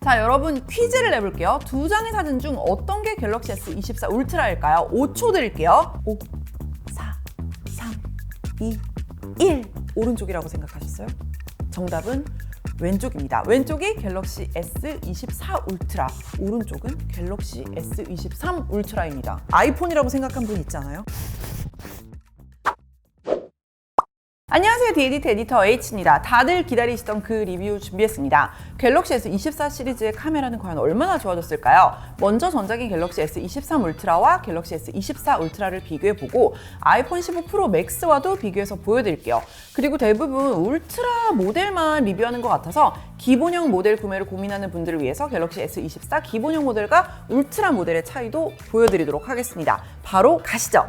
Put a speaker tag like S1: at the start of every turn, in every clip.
S1: 자, 여러분 퀴즈를 내볼게요. 두 장의 사진 중 어떤 게 갤럭시 S24 울트라일까요? 5초 드릴게요. 5, 4, 3, 2, 1. 오른쪽이라고 생각하셨어요? 정답은 왼쪽입니다. 왼쪽이 갤럭시 S24 울트라, 오른쪽은 갤럭시 S23 울트라입니다. 아이폰이라고 생각한 분 있잖아요. 안녕하세요, 디에디트 에디터 H입니다. 다들 기다리시던 그 리뷰 준비했습니다. 갤럭시 S24 시리즈의 카메라는 과연 얼마나 좋아졌을까요? 먼저 전작인 갤럭시 S23 울트라와 갤럭시 S24 울트라를 비교해보고 아이폰 15 프로 맥스와도 비교해서 보여드릴게요. 그리고 대부분 울트라 모델만 리뷰하는 것 같아서 기본형 모델 구매를 고민하는 분들을 위해서 갤럭시 S24 기본형 모델과 울트라 모델의 차이도 보여드리도록 하겠습니다. 바로 가시죠!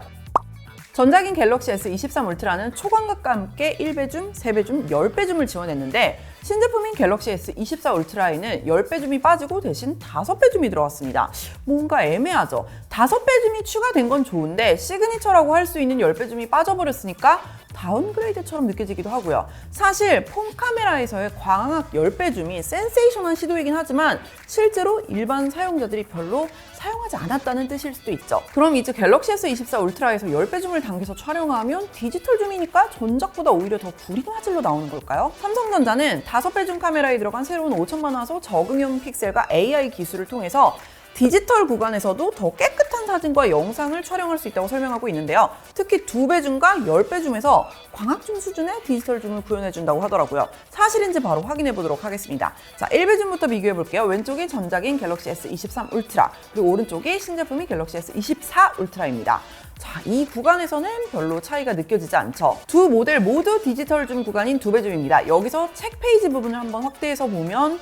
S1: 전작인 갤럭시 S23 울트라는 초광각과 함께 1배 줌, 3배 줌, 10배 줌을 지원했는데 신제품인 갤럭시 S24 울트라에는 10배 줌이 빠지고 대신 5배 줌이 들어왔습니다. 뭔가 애매하죠? 5배 줌이 추가된 건 좋은데 시그니처라고 할 수 있는 10배 줌이 빠져버렸으니까 다운그레이드처럼 느껴지기도 하고요. 사실 폰 카메라에서의 광학 10배 줌이 센세이션한 시도이긴 하지만 실제로 일반 사용자들이 별로 사용하지 않았다는 뜻일 수도 있죠. 그럼 이제 갤럭시 S24 울트라에서 10배 줌을 당겨서 촬영하면 디지털 줌이니까 전작보다 오히려 더 구린 화질로 나오는 걸까요? 삼성전자는 5배 줌 카메라에 들어간 새로운 5000만 화소 적응형 픽셀과 AI 기술을 통해서 디지털 구간에서도 더 깨끗한 사진과 영상을 촬영할 수 있다고 설명하고 있는데요. 특히 2배 줌과 10배 줌에서 광학줌 수준의 디지털 줌을 구현해준다고 하더라고요. 사실인지 바로 확인해 보도록 하겠습니다. 자, 1배 줌부터 비교해 볼게요. 왼쪽이 전작인 갤럭시 S23 울트라, 그리고 오른쪽이 신제품인 갤럭시 S24 울트라입니다. 자, 이 구간에서는 별로 차이가 느껴지지 않죠. 두 모델 모두 디지털 줌 구간인 2배 줌입니다. 여기서 책 페이지 부분을 한번 확대해서 보면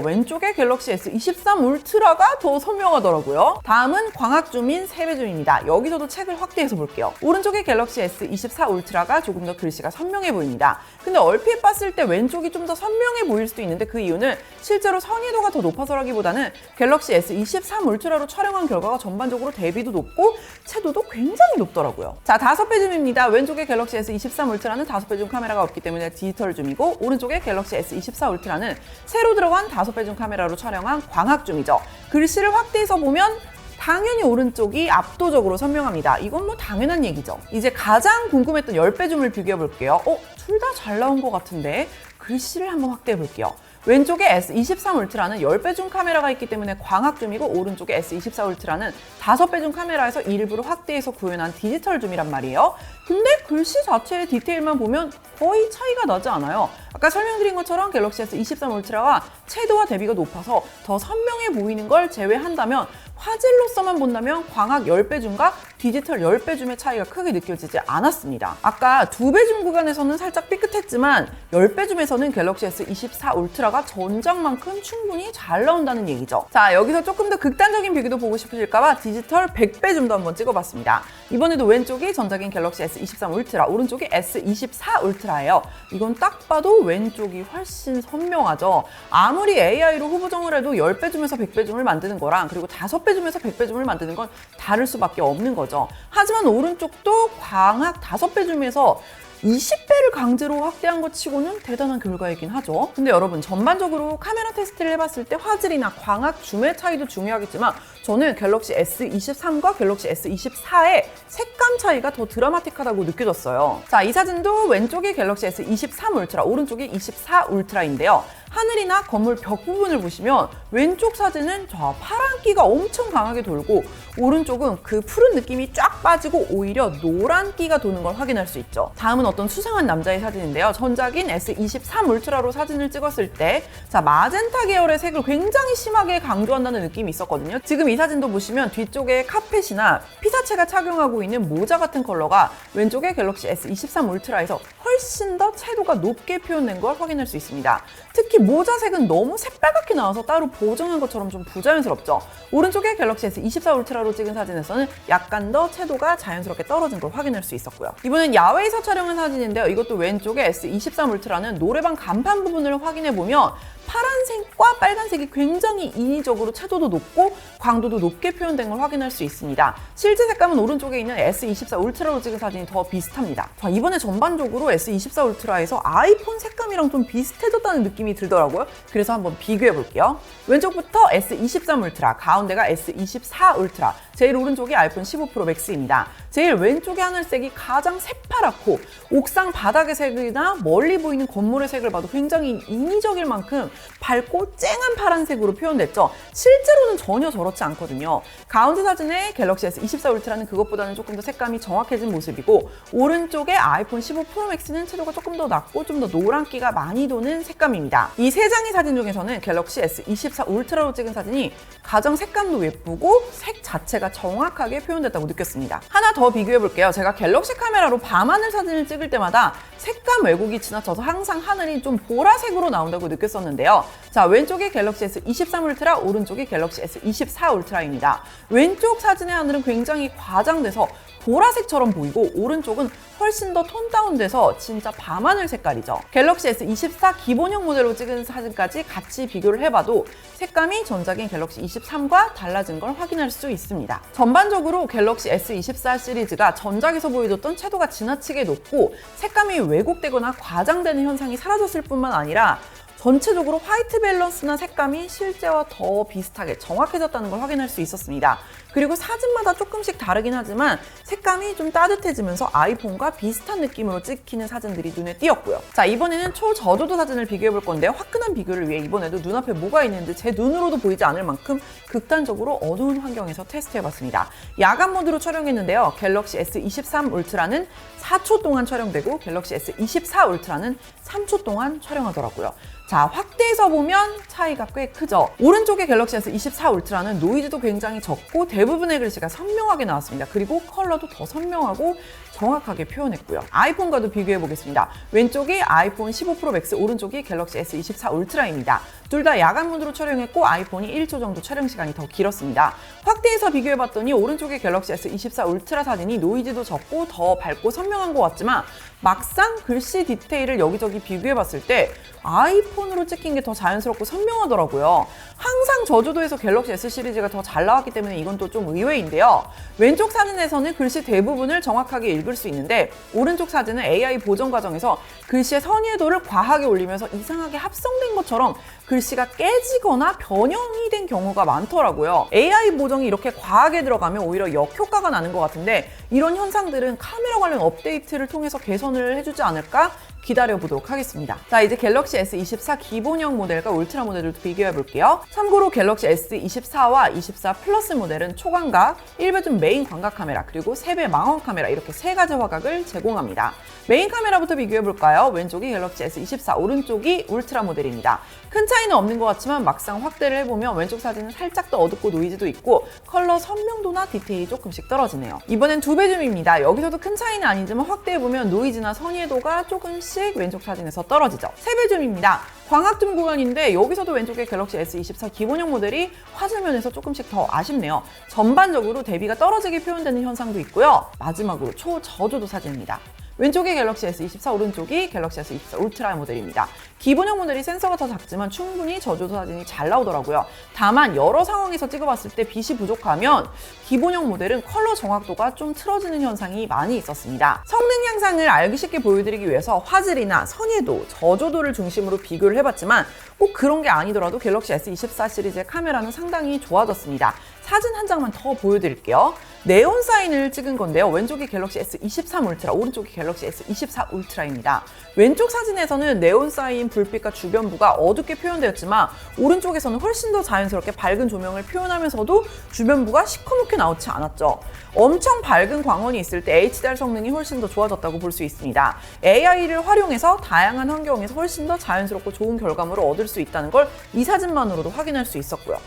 S1: 왼쪽에 갤럭시 S23 울트라가 더 선명하더라고요. 다음은 광학 줌인 3배 줌입니다. 여기서도 책을 확대해서 볼게요. 오른쪽에 갤럭시 S24 울트라가 조금 더 글씨가 선명해 보입니다. 근데 얼핏 봤을 때 왼쪽이 좀 더 선명해 보일 수도 있는데 그 이유는 실제로 선의도가 더 높아서라기보다는 갤럭시 S23 울트라로 촬영한 결과가 전반적으로 대비도 높고 채도도 굉장히 높더라고요. 자, 5배 줌입니다. 왼쪽에 갤럭시 S23 울트라는 5배 줌 카메라가 없기 때문에 디지털 줌이고 오른쪽에 갤럭시 S24 울트라는 새로 들어간 5배 줌 카메라로 촬영한 광학 줌이죠. 글씨를 확대해서 보면 당연히 오른쪽이 압도적으로 선명합니다. 이건 뭐 당연한 얘기죠. 이제 가장 궁금했던 10배 줌을 비교해 볼게요. 둘 다 잘 나온 것 같은데 글씨를 한번 확대해 볼게요. 왼쪽에 S23 울트라는 10배 줌 카메라가 있기 때문에 광학 줌이고 오른쪽에 S24 울트라는 5배 줌 카메라에서 일부러 확대해서 구현한 디지털 줌이란 말이에요. 근데 글씨 자체의 디테일만 보면 거의 차이가 나지 않아요. 아까 설명드린 것처럼 갤럭시 S23 울트라와 채도와 대비가 높아서 더 선명해 보이는 걸 제외한다면 화질로서만 본다면 광학 10배 줌과 디지털 10배 줌의 차이가 크게 느껴지지 않았습니다. 아까 2배 줌 구간에서는 살짝 삐끗했지만 10배 줌에서는 갤럭시 S24 울트라가 전작만큼 충분히 잘 나온다는 얘기죠. 자, 여기서 조금 더 극단적인 비교도 보고 싶으실까봐 디지털 100배 줌도 한번 찍어봤습니다. 이번에도 왼쪽이 전작인 갤럭시 S23 울트라, 오른쪽이 S24 울트라예요. 이건 딱 봐도 왼쪽이 훨씬 선명하죠. 아무리 AI로 후보정을 해도 10배 줌에서 100배 줌을 만드는 거랑 그리고 5배 줌에서 100배 줌을 만드는 건 다를 수밖에 없는 거죠. 하지만 오른쪽도 광학 5배 줌에서 20배를 강제로 확대한 것 치고는 대단한 결과이긴 하죠. 근데 여러분, 전반적으로 카메라 테스트를 해봤을 때 화질이나 광학 줌의 차이도 중요하겠지만 저는 갤럭시 S23과 갤럭시 S24의 색감 차이가 더 드라마틱하다고 느껴졌어요. 자, 이 사진도 왼쪽이 갤럭시 S23 울트라, 오른쪽이 24 울트라인데요. 하늘이나 건물 벽 부분을 보시면 왼쪽 사진은 저 파란기가 엄청 강하게 돌고 오른쪽은 그 푸른 느낌이 쫙 빠지고 오히려 노란기가 도는 걸 확인할 수 있죠. 다음은 어떤 수상한 남자의 사진인데요. 전작인 S23 울트라로 사진을 찍었을 때 마젠타 계열의 색을 굉장히 심하게 강조한다는 느낌이 있었거든요. 지금 이 사진도 보시면 뒤쪽에 카펫이나 피사체가 착용하고 있는 모자 같은 컬러가 왼쪽의 갤럭시 S23 울트라에서 훨씬 더 채도가 높게 표현된 걸 확인할 수 있습니다. 특히 모자색은 너무 새빨갛게 나와서 따로 보정한 것처럼 좀 부자연스럽죠. 오른쪽에 갤럭시 S24 울트라로 찍은 사진에서는 약간 더 채도가 자연스럽게 떨어진 걸 확인할 수 있었고요. 이번엔 야외에서 촬영한 사진인데요. 이것도 왼쪽에 S23 울트라는 노래방 간판 부분을 확인해보면 파란색과 빨간색이 굉장히 인위적으로 채도도 높고 광도도 높게 표현된 걸 확인할 수 있습니다. 실제 색감은 오른쪽에 있는 S24 울트라로 찍은 사진이 더 비슷합니다. 자, 이번에 전반적으로 S24 울트라에서 아이폰 색감이랑 좀 비슷해졌다는 느낌이 들더라고요. 그래서 한번 비교해 볼게요. 왼쪽부터 S23 울트라, 가운데가 S24 울트라, 제일 오른쪽이 아이폰 15 프로 맥스입니다. 제일 왼쪽의 하늘색이 가장 새파랗고 옥상 바닥의 색이나 멀리 보이는 건물의 색을 봐도 굉장히 인위적일 만큼 밝고 쨍한 파란색으로 표현됐죠. 실제로는 전혀 저렇지 않거든요. 가운데 사진의 갤럭시 S24 울트라는 그것보다는 조금 더 색감이 정확해진 모습이고, 오른쪽의 아이폰 15 프로 맥스는 채도가 조금 더 낮고 좀 더 노란기가 많이 도는 색감입니다. 이 세 장의 사진 중에서는 갤럭시 S24 울트라로 찍은 사진이 가장 색감도 예쁘고 색 자체가 정확하게 표현됐다고 느꼈습니다. 하나 더 비교해 볼게요. 제가 갤럭시 카메라로 밤하늘 사진을 찍을 때마다 색감 왜곡이 지나쳐서 항상 하늘이 좀 보라색으로 나온다고 느꼈었는데요. 자, 왼쪽이 갤럭시 S23 울트라, 오른쪽이 갤럭시 S24 울트라입니다. 왼쪽 사진의 하늘은 굉장히 과장돼서 보라색처럼 보이고, 오른쪽은 훨씬 더 톤 다운돼서 진짜 밤하늘 색깔이죠. 갤럭시 S24 기본형 모델로 찍은 사진까지 같이 비교를 해봐도 색감이 전작인 갤럭시 23과 달라진 걸 확인할 수 있습니다. 전반적으로 갤럭시 S24 시리즈가 전작에서 보여줬던 채도가 지나치게 높고 색감이 왜곡되거나 과장되는 현상이 사라졌을 뿐만 아니라 전체적으로 화이트 밸런스나 색감이 실제와 더 비슷하게 정확해졌다는 걸 확인할 수 있었습니다. 그리고 사진마다 조금씩 다르긴 하지만 색감이 좀 따뜻해지면서 아이폰과 비슷한 느낌으로 찍히는 사진들이 눈에 띄었고요. 자, 이번에는 초저조도 사진을 비교해 볼 건데요. 화끈한 비교를 위해 이번에도 눈앞에 뭐가 있는지 제 눈으로도 보이지 않을 만큼 극단적으로 어두운 환경에서 테스트해봤습니다. 야간 모드로 촬영했는데요. 갤럭시 S23 울트라는 4초 동안 촬영되고 갤럭시 S24 울트라는 3초 동안 촬영하더라고요. 자, 확대해서 보면 차이가 꽤 크죠. 오른쪽의 갤럭시 S24 울트라는 노이즈도 굉장히 적고 대부분의 글씨가 선명하게 나왔습니다. 그리고 컬러도 더 선명하고 정확하게 표현했고요. 아이폰과도 비교해 보겠습니다. 왼쪽이 아이폰 15 프로 맥스, 오른쪽이 갤럭시 S24 울트라입니다. 둘 다 야간 모드로 촬영했고 아이폰이 1초 정도 촬영 시간이 더 길었습니다. 확대해서 비교해봤더니 오른쪽의 갤럭시 S24 울트라 사진이 노이즈도 적고 더 밝고 선명한 것 같지만 막상 글씨 디테일을 여기저기 비교해봤을 때 아이폰으로 찍힌 게 더 자연스럽고 선명하더라고요. 항상 저조도에서 갤럭시 S 시리즈가 더 잘 나왔기 때문에 이건 또 좀 의외인데요. 왼쪽 사진에서는 글씨 대부분을 정확하게 읽을 수 있는데 오른쪽 사진은 AI 보정 과정에서 글씨의 선이해도를 과하게 올리면서 이상하게 합성된 것처럼 글씨가 깨지거나 변형이 된 경우가 많더라고요. AI 보정이 이렇게 과하게 들어가면 오히려 역효과가 나는 것 같은데 이런 현상들은 카메라 관련 업데이트를 통해서 개선을 해주지 않을까 기다려보도록 하겠습니다. 자, 이제 갤럭시 S24 기본형 모델과 울트라 모델을 비교해 볼게요. 참고로 갤럭시 S24와 24 플러스 모델은 초광각, 1배줌 메인 광각 카메라, 그리고 3배 망원 카메라 이렇게 3가지 화각을 제공합니다. 메인 카메라부터 비교해 볼까요? 왼쪽이 갤럭시 S24, 오른쪽이 울트라 모델입니다. 큰 차이는 없는 것 같지만 막상 확대를 해보면 왼쪽 사진은 살짝 더 어둡고 노이즈도 있고 컬러 선명도나 디테일이 조금씩 떨어지네요. 이번엔 2배 줌입니다. 여기서도 큰 차이는 아니지만 확대해보면 노이즈나 선이해도가 조금씩 왼쪽 사진에서 떨어지죠. 3배 줌입니다. 광학줌 구간인데 여기서도 왼쪽에 갤럭시 S24 기본형 모델이 화질면에서 조금씩 더 아쉽네요. 전반적으로 대비가 떨어지게 표현되는 현상도 있고요. 마지막으로 초저조도 사진입니다. 왼쪽이 갤럭시 S24, 오른쪽이 갤럭시 S24 울트라 모델입니다. 기본형 모델이 센서가 더 작지만 충분히 저조도 사진이 잘 나오더라고요. 다만 여러 상황에서 찍어봤을 때 빛이 부족하면 기본형 모델은 컬러 정확도가 좀 틀어지는 현상이 많이 있었습니다. 성능 향상을 알기 쉽게 보여드리기 위해서 화질이나 선이해도, 저조도를 중심으로 비교를 해봤지만 꼭 그런 게 아니더라도 갤럭시 S24 시리즈의 카메라는 상당히 좋아졌습니다. 사진 한 장만 더 보여드릴게요. 네온 사인을 찍은 건데요. 왼쪽이 갤럭시 S23 울트라, 오른쪽이 갤럭시 S24 울트라입니다. 왼쪽 사진에서는 네온 사인 불빛과 주변부가 어둡게 표현되었지만 오른쪽에서는 훨씬 더 자연스럽게 밝은 조명을 표현하면서도 주변부가 시커멓게 나오지 않았죠. 엄청 밝은 광원이 있을 때 HDR 성능이 훨씬 더 좋아졌다고 볼 수 있습니다. AI를 활용해서 다양한 환경에서 훨씬 더 자연스럽고 좋은 결과물을 얻을 수 있다는 걸 이 사진만으로도 확인할 수 있었고요.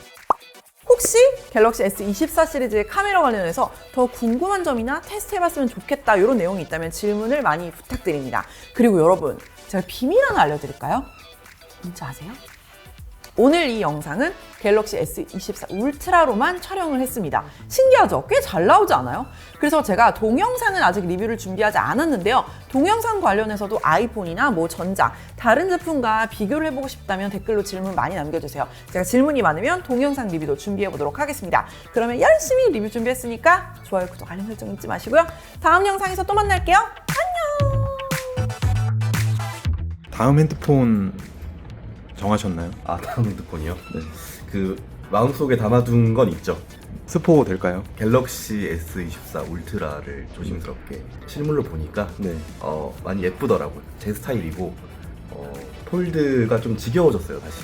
S1: 혹시 갤럭시 S24 시리즈의 카메라 관련해서 더 궁금한 점이나 테스트해봤으면 좋겠다 이런 내용이 있다면 질문을 많이 부탁드립니다. 그리고 여러분, 제가 비밀 하나 알려드릴까요? 뭔지 아세요? 오늘 이 영상은 갤럭시 S24 울트라로만 촬영을 했습니다. 신기하죠? 꽤 잘 나오지 않아요? 그래서 제가 동영상은 아직 리뷰를 준비하지 않았는데요. 동영상 관련해서도 아이폰이나 뭐 전자, 다른 제품과 비교를 해보고 싶다면 댓글로 질문 많이 남겨주세요. 제가 질문이 많으면 동영상 리뷰도 준비해보도록 하겠습니다. 그러면 열심히 리뷰 준비했으니까 좋아요, 구독, 알림 설정 잊지 마시고요. 다음 영상에서 또 만날게요. 안녕!
S2: 다음 핸드폰 정하셨나요?
S3: 아, 다음 핸드폰이요?
S2: 네.
S3: 그 마음속에 담아둔 건 있죠.
S2: 스포 될까요?
S3: 갤럭시 S24 울트라를 조심스럽게 실물로 보니까
S2: 네.
S3: 많이 예쁘더라고요. 제 스타일이고 폴드가 좀 지겨워졌어요, 다시.